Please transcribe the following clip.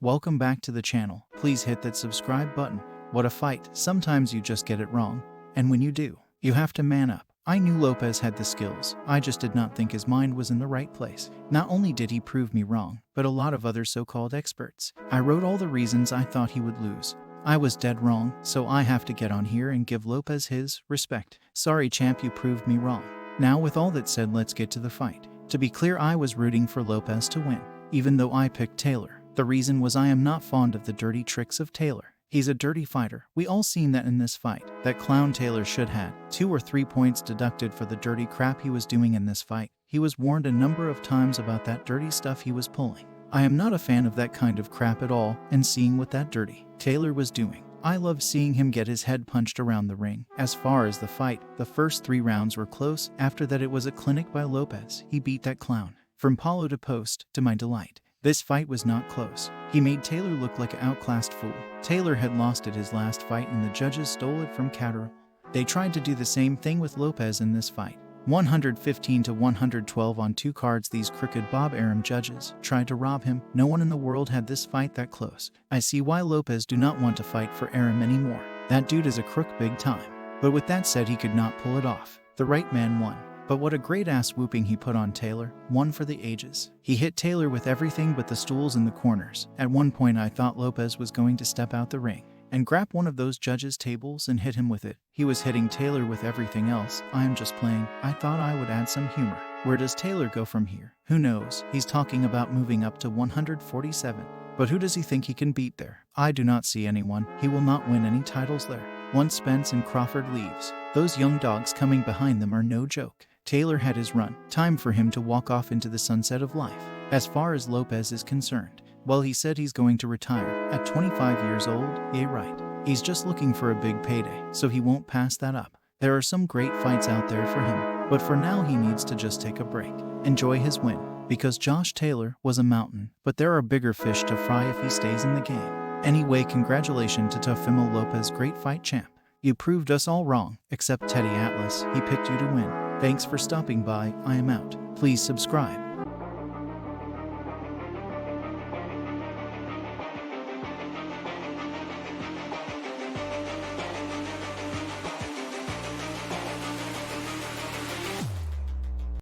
Welcome back to the channel. Please hit that subscribe button. What a fight. Sometimes you just get it wrong. And when you do, you have to man up. I knew Lopez had the skills. I just did not think his mind was in the right place. Not only did he prove me wrong, but a lot of other so-called experts. I wrote all the reasons I thought he would lose. I was dead wrong, so I have to get on here and give Lopez his respect. Sorry champ, you proved me wrong. Now with all that said, let's get to the fight. To be clear, I was rooting for Lopez to win, even though I picked Taylor. The reason was I am not fond of the dirty tricks of Taylor. He's a dirty fighter. We all seen that in this fight. That clown Taylor should had 2 or 3 points deducted for the dirty crap he was doing in this fight. He was warned a number of times about that dirty stuff he was pulling. I am not a fan of that kind of crap at all, and seeing what that dirty Taylor was doing. I loved seeing him get his head punched around the ring. As far as the fight, the first 3 rounds were close. After that it was a clinic by Lopez. He beat that clown from Paulo to post, to my delight. This fight was not close. He made Taylor look like an outclassed fool. Taylor had lost at his last fight and the judges stole it from Catterall. They tried to do the same thing with Lopez in this fight. 115 to 112 on 2 cards. These crooked Bob Arum judges tried to rob him. No one in the world had this fight that close. I see why Lopez do not want to fight for Arum anymore. That dude is a crook big time. But with that said, he could not pull it off. The right man won. But what a great ass whooping he put on Taylor, one for the ages. He hit Taylor with everything but the stools in the corners. At one point I thought Lopez was going to step out the ring and grab one of those judges' tables and hit him with it. He was hitting Taylor with everything else. I am just playing. I thought I would add some humor. Where does Taylor go from here? Who knows? He's talking about moving up to 147. But who does he think he can beat there? I do not see anyone. He will not win any titles there. Once Spence and Crawford leaves, those young dogs coming behind them are no joke. Taylor had his run. Time for him to walk off into the sunset of life. As far as Lopez is concerned, well, he said he's going to retire at 25 years old. Yeah, right. He's just looking for a big payday, so he won't pass that up. There are some great fights out there for him, but for now he needs to just take a break. Enjoy his win, because Josh Taylor was a mountain, but there are bigger fish to fry if he stays in the game. Anyway, congratulations to Teofimo Lopez, great fight champ. You proved us all wrong, except Teddy Atlas. He picked you to win. Thanks for stopping by. I am out. Please subscribe.